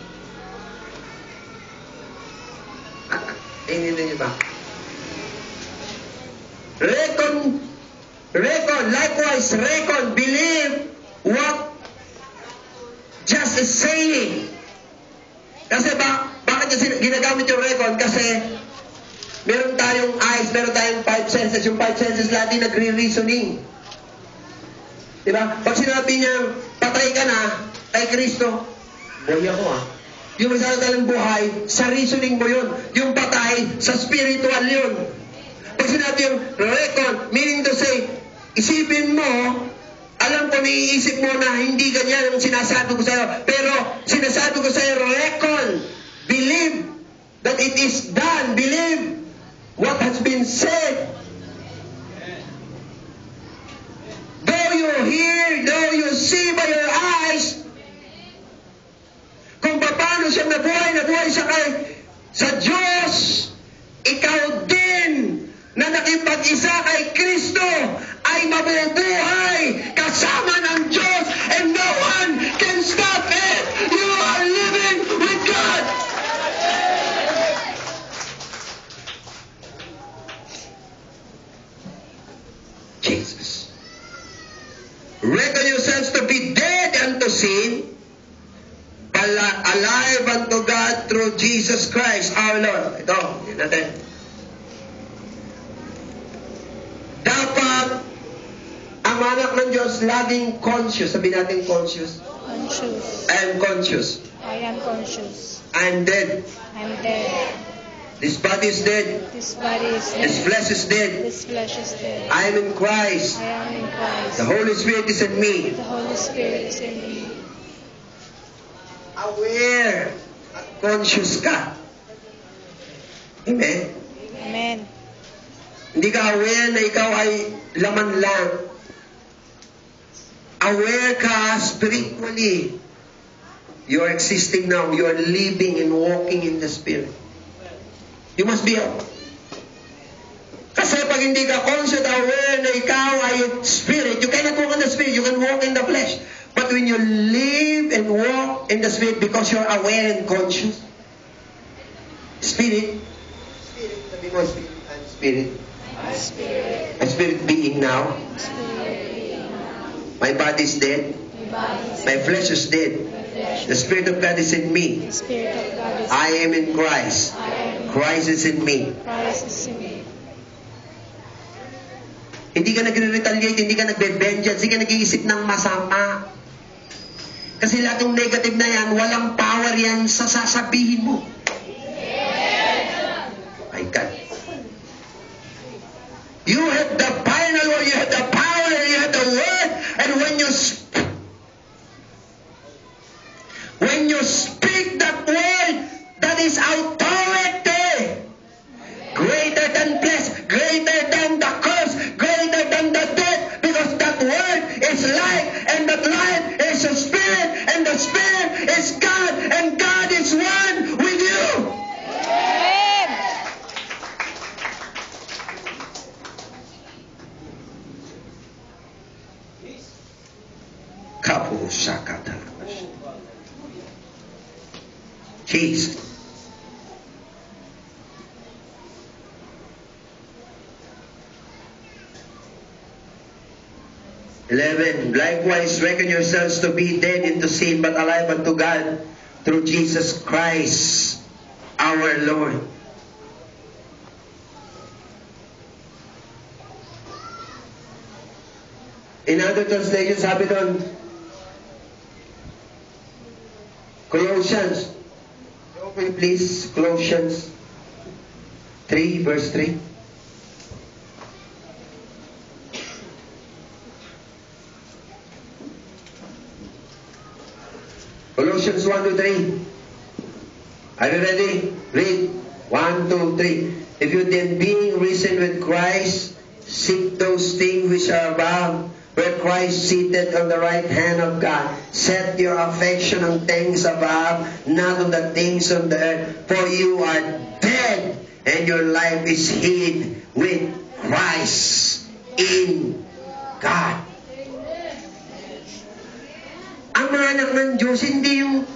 Hindi niyo ba? Reckon, likewise, reckon, believe what just is saying. Kasi bakit ginagamit yung reckon? Kasi meron tayong eyes, meron tayong 5 senses. Yung 5 senses lahat din nagre-reasoning. Diba? Pag sinabi niyang patay ka na kay Kristo, buhay ako Yung masasalang buhay, sa reasoning mo yun. Yung patay, sa spiritual yun. Pag sinabi yung reckon, meaning to say, isipin mo, alam ko naiisip mo na hindi ganyan ang sinasabi ko sa'yo. Pero sinasabi ko sa'yo, reckon, believe that it is done. Believe what has been said. Though you hear, though you see by your eyes, kung paano siya nabuhay siya sa Diyos, ikaw din na nakipag-isa kay Kristo ay mabubuhay kasama ng Diyos and no one can stop it. You are living with God. Jesus. Reckon yourselves to be dead unto sin, alive unto God through Jesus Christ our Lord. Ito, yun natin. Dapat ang anak ng Diyos laging conscious. Sabihin natin conscious. Conscious. I am conscious. I am conscious. I am dead. I'm dead. This body is dead. This body is dead. This flesh is dead. This flesh is dead. I am in Christ. I am in Christ. The Holy Spirit is in me. The Holy Spirit is in me. Aware at conscious ka. Amen? Amen. Hindi ka aware na ikaw ay laman lang. Aware ka spiritually. You are existing now. You are living and walking in the Spirit. You must be aware. Kasi pag hindi ka conscious, aware na ikaw ay Spirit, you cannot walk in the Spirit. You can walk in the flesh. But when you live and walk in the Spirit because you're aware and conscious, Spirit, sabi mo, Spirit, I'm Spirit. I'm Spirit being now. My body is dead. My flesh is dead. The Spirit of God is in me. I am in Christ. Christ is in me. Hindi ka nagre-retaliate, hindi ka nagbe-vengeance, hindi ka nag-iisip ng masama. Kasi lahat ng negative na yan, walang power yan sa sasabihin mo. My God. You have the final word, you have the power, you have the word, and when you speak that word, that is authority. Greater than death, greater than the curse, greater than the death, because that word is life, and that life is a spirit, and the spirit is God, and God is one with you. Amen. Kapo sakata. Jesus. Likewise, reckon yourselves to be dead into sin, but alive unto God through Jesus Christ, our Lord. In other translations, sabi doon, Colossians. Open please, Colossians 3, verse 3. Colossians 1 to 3. Are you ready? Read. 1, 2, 3. If you then being risen with Christ, seek those things which are above, where Christ seated on the right hand of God. Set your affection on things above, not on the things on the earth. For you are dead, and your life is hid with Christ in God. Ang mga anak ng Diyos, hindi yung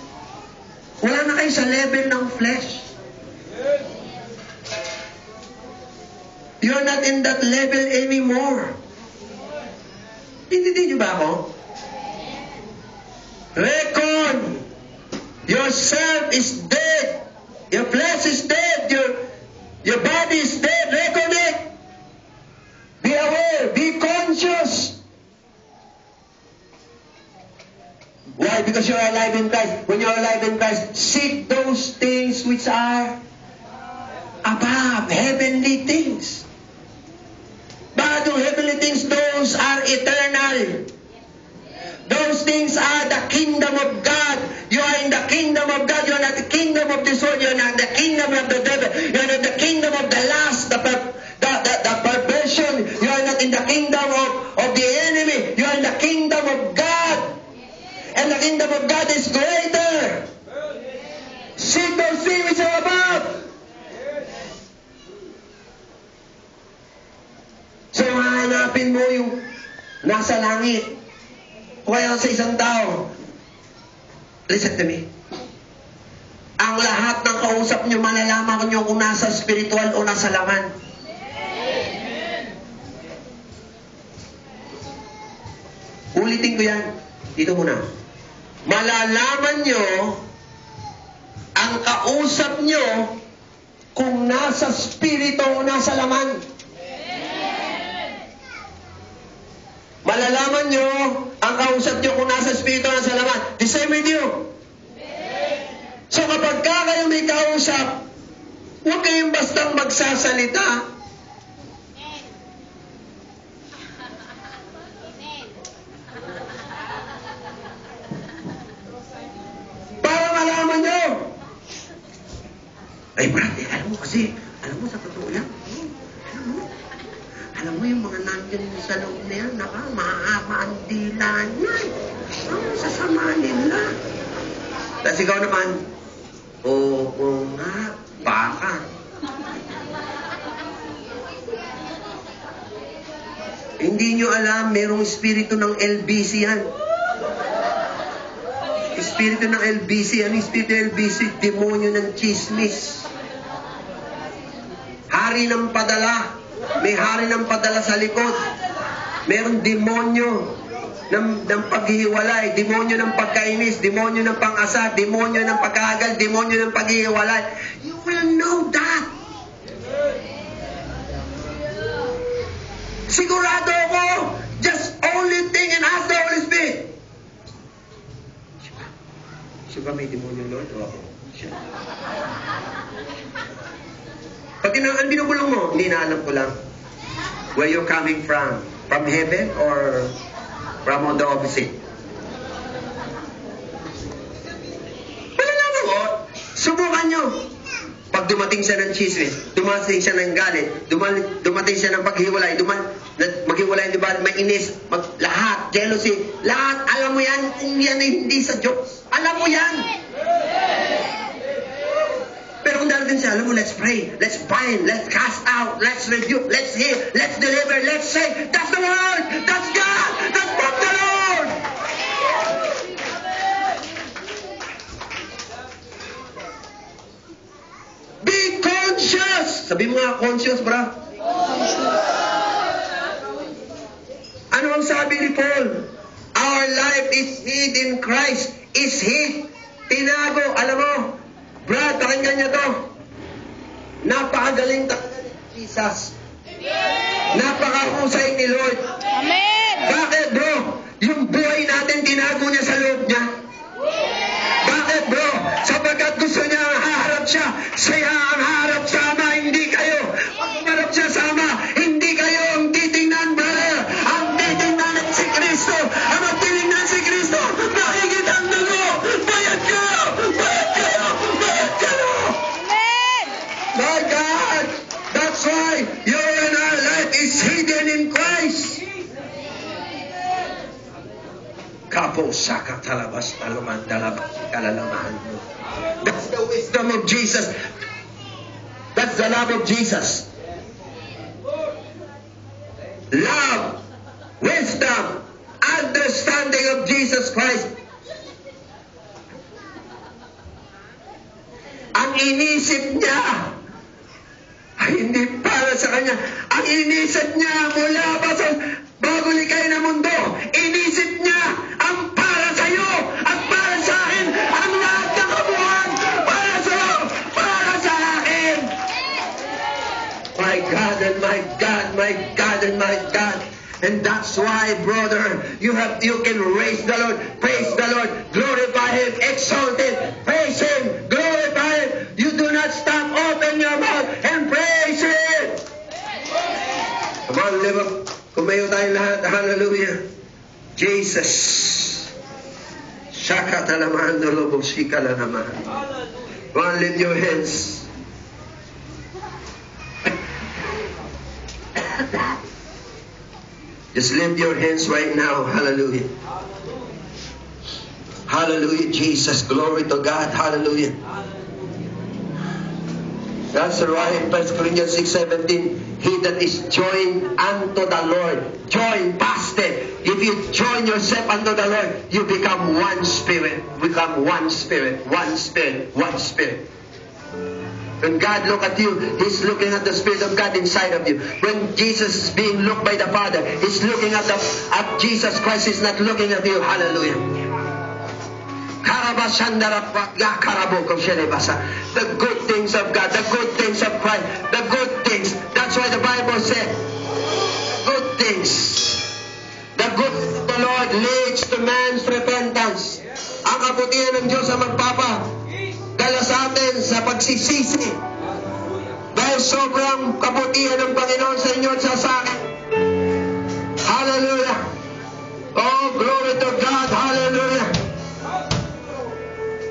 wala na kayo sa level ng flesh. You're not in that level anymore. Hindi niyo ba ako? Reckon yourself is dead. Your flesh is dead. Your body is dead. Reckon it. Be aware. Be conscious. Why? Because you're alive in Christ. When you're alive in Christ, seek those things which are above, heavenly things. But the heavenly things, those are eternal. Those things are the kingdom of God. You are in the kingdom of God. You are not the kingdom of this world. You are not the kingdom of the devil. You are not the kingdom of the lust, the perversion. You are not in the kingdom of the enemy. You are in the kingdom of God. And the kingdom of God is greater. Seek those things which are above. So, hahanapin mo yung nasa langit. O kaya sa isang tao. Listen to me. Ang lahat ng kausap nyo, malalaman nyo kung nasa spiritual o nasa laman. Ulitin ko yan. Dito muna. Malalaman nyo ang kausap nyo kung nasa spirito o nasa laman. Malalaman nyo ang kausap nyo kung nasa spirito o nasa laman. The same with you. So kapag kayo may kausap, huwag kayong bastang magsasalita. Para malaman nyo. Ay, brate, alam mo kasi, sa totoo lang, alam mo yung mga nandiyan sa loob na yan, mahaba ang dila niyan. Ang sasama nila. Tapos ikaw naman, oo nga, baka. Hindi nyo alam, merong espiritu ng LBC yan. Espiritu ng LBC, ano yung espiritu ng LBC? Demonyo ng chismis. Hari ng padala. May hari ng padala sa likod. Merong demonyo ng paghihiwalay, demonyo ng pagkainis, demonyo ng pang-asa, demonyo ng pagkagal, demonyo ng paghihiwalay. You will know that. Sigurado ako, just only thing and ask the Holy Spirit. So ba may demonyo, Lord? O ako? Siya. Pag ang binubulong mo, hindi na alam ko lang where you're coming from. From heaven or from on the opposite? Wala lang ako. Subukan nyo. Pag dumating siya ng chismis, dumating siya ng galit, dumating siya ng paghiwalay, maghiwalay, di ba, may inis, lahat, jealousy, lahat, alam mo yan, kung yan ay hindi sa Diyos. Alam mo yan. Pero kung darating siya, alam mo, let's pray, let's bind, let's cast out, let's rebuke, let's heal, let's deliver, let's say, that's the word, that's God, that's from the Lord. Be conscious. Sabi mo nga, conscious, bra. Ano ang sabi ni Paul? Our life is hid in Christ. Is hid. Tinago. Alam mo, Brad, pakinggan niya to. Napakagaling talaga ni Jesus. Napakahusay ni Lord. Amen. Bakit, bro? Yung buhay natin, tinago niya sa loob niya. Bakit, bro? Sapagkat gusto niya haharap siya. Siya ang harap sa Ama, hindi kayo. Pag humarap siya sa Ama, hindi kayo ang titingnan, brother. Ang titingnan si Kristo. Ang magtitingnan si Kristo, makikita ang dugo. Bayad kayo! Bayad kayo! Bayad kayo! Amen. My God! That's why your and our life is hidden in Christ. Kapo saka talabas talaman dalabas kalalaman. That's the wisdom of Jesus. That's the love of Jesus. Love, wisdom, understanding of Jesus Christ. Ang inisip niya ay hindi para sa kanya. Ang inisip niya mula pa sa bago likay na mundo, inisip niya ang para sa iyo at para sa akin. Ang lahat ng kabuuan para sa iyo, para sa akin. My God and my God, my God and my God. And that's why, brother, you can raise the Lord, praise the Lord, glorify Him, exalt Him, praise Him, glorify Him. You do not stop, open your mouth and praise Him. Come on, live up. Kumayo tayong lahat. Hallelujah. Jesus. Shakata naman, dolobo, shikala naman. Come on, lift your hands. Just lift your hands right now. Hallelujah. Hallelujah, Jesus. Glory to God. Hallelujah. That's right. 1 Corinthians 6:17. He that is joined unto the Lord. Join, past tense. If you join yourself unto the Lord, you become one spirit. Become one spirit. One spirit. One spirit. When God look at you, He's looking at the Spirit of God inside of you. When Jesus is being looked by the Father, He's looking at Jesus Christ. He's not looking at you. Hallelujah. The good things of God, the good things of Christ, the good things. That's why the Bible said, good things. The good of the Lord leads to man's repentance. Ang kabutihan ng Diyos ang magpapadala sa atin sa pagsisisi. Dahil sobrang kabutihan ng Panginoon sa inyo at sa akin. Hallelujah. Oh, glory to God. Hallelujah.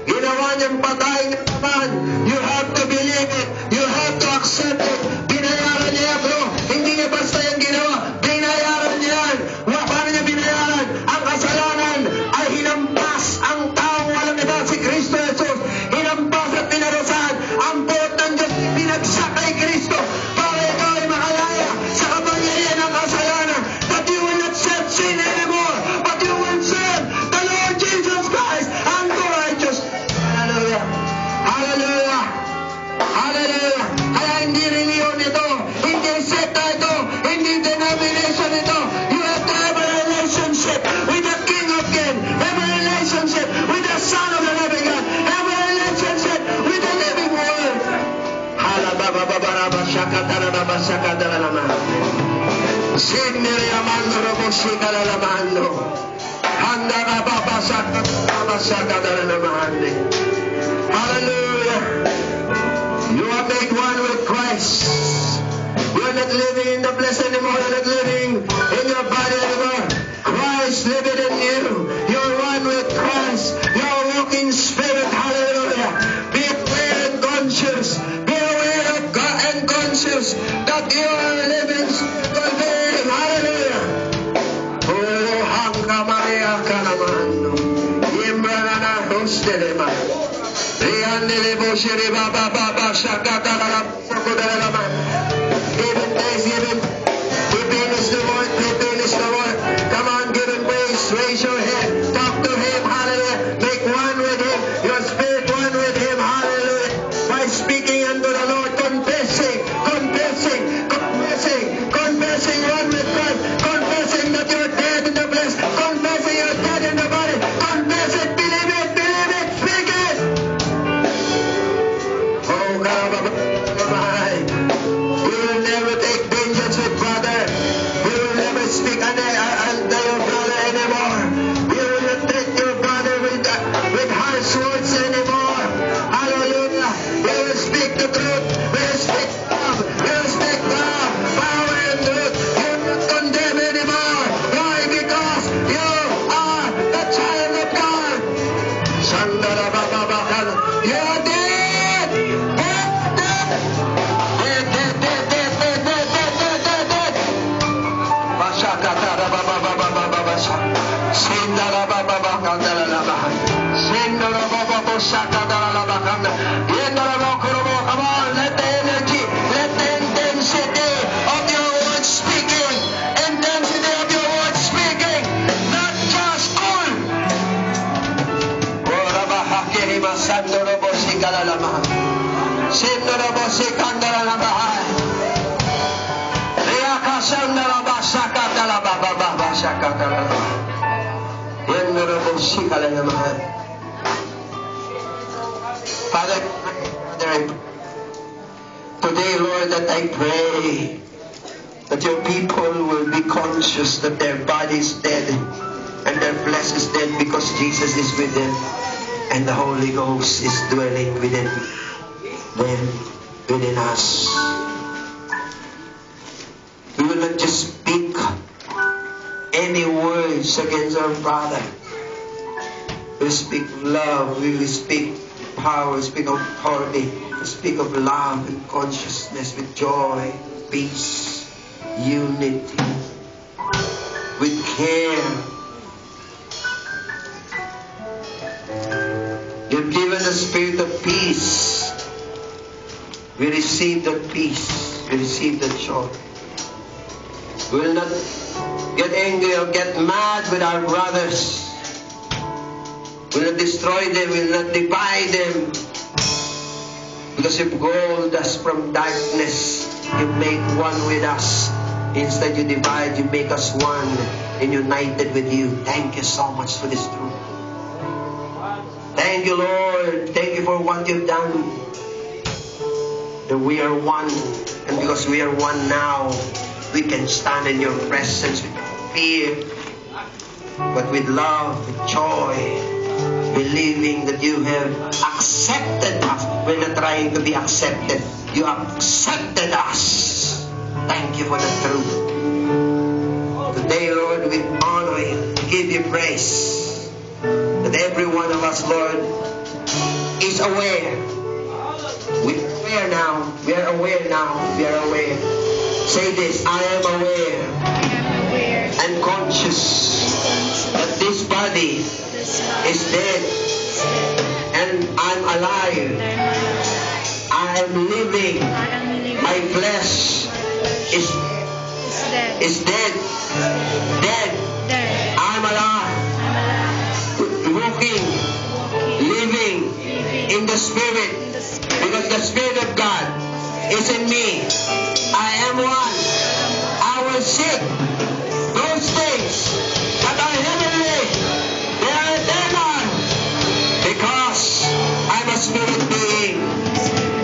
Ginawa niyang patay ng naman. You have to believe it. You have to accept it. Binayaran niya, bro. Hindi niya basta yung ginawa. Binayaran niya yan. Paano niya binayaran? Ang kasalanan ay hinampas ang taong walang iba, si Kristo Jesus. Hinampas at pinarusahan. Ang buot ng Diyos pinagsak kay Kristo para ikaw ay makalaya sa kapangyarihan ng kasalanan. That you will not serve sin anymore, but you will serve the Lord Jesus Christ and the righteous. Hallelujah. Hallelujah. Hallelujah. Kaya hindi reliyon ito, hindi sekta ito, hindi denomination ito. You have to have a relationship with the King of Kings. Have a relationship with the Son of the living God. Have a relationship with the living Word. Halabababaraba shakatarababa shakatarababa. Sigmiri amando robo shikalalabando. Hallelujah. You are made one with Christ. You are not living in the flesh anymore. You are not living in your body anymore. Christ living in you. You are one with Christ. You are walking spirit. Hallelujah. Be aware and conscious. Be aware of God and conscious that you are living spiritual being. Hallelujah. Oh, Hanga Maria Kalamando. Imranana Hostelema. Riandele Bosheri Baba Baba Shakatala Sokodalama. Even Thanksgiving. We finish the Lord. We finish the Lord. Come on, give him praise. Raise your hand. Talk to him. Hallelujah. Make one with him. Your spirit one with him. Hallelujah. By speaking unto the Lord. Confessing. Confessing. Confessing. Confessing one with God. Confessing that you're dead in the flesh. Confessing you're dead in the body. Confess it. Believe it. Believe it. Speak it. Oh, God. We will never take vengeance with brother. We will never speak under your brother anymore. We will not treat your brother with harsh words anymore. Hallelujah. We will speak the truth. We will speak love. We will speak love, power and truth. You will not condemn anymore. Why? Because you are the child of God. Sandara Baba Baba. You are dead. Dead. Dead. Dead. Dead. Dead. Dead. Dead. Dead. Dead. Dead. Dead. Bashakatara Baba Baba Baba Basha. Sindara Baba Baba Dalala. Sindara Baba Baba Shakatara Baba. Yendara Bokoro. Come on, let the energy, let the intensity of your words speaking, intensity of your words speaking, not just cool. Ora Bahakiri Masandoro Bosikala Lama. Sindara Bosikandara Lama. Riakasandara Basakatala Baba Baba Shakatala Lama. Yendara Bosikala Lama. Father, today, Lord, that I pray that your people will be conscious that their body is dead and their flesh is dead because Jesus is with them and the Holy Ghost is dwelling within them, within us. We will not just speak any words against our brother. We will speak love, we will speak power, we speak of authority, we speak of love and consciousness with joy, peace, unity, with care. You've given the spirit of peace. We receive that peace. We receive that joy. We will not get angry or get mad with our brothers. We will not destroy them. We will not divide them. Because you've called us from darkness. You make one with us. Instead you divide, you make us one and united with you. Thank you so much for this truth. Thank you, Lord. Thank you for what you've done. That we are one. And because we are one now, we can stand in your presence without fear, but with love, with joy, believing that you have accepted us. We're not trying to be accepted. You have accepted us. Thank you for the truth. Today, Lord, we honor you, give you praise. That every one of us, Lord, is aware. We are aware now. We are aware now. We are aware. Say this, I am aware and conscious that this body is dead and I'm alive. I am living. My flesh is dead. Dead. I'm alive. Walking, living in the Spirit, because the Spirit of God is in me. I am one. I will seek those things that are heavenly. They are eternal. Because I'm a spirit being.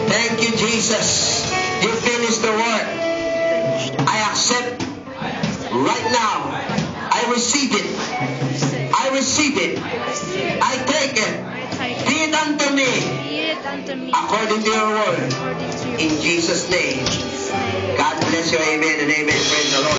Thank you, Jesus. You finished the work. I accept right now. I receive it. I receive it. I take it. Be it unto me according to your word. In Jesus' name. God bless you. Amen and amen. Praise the Lord.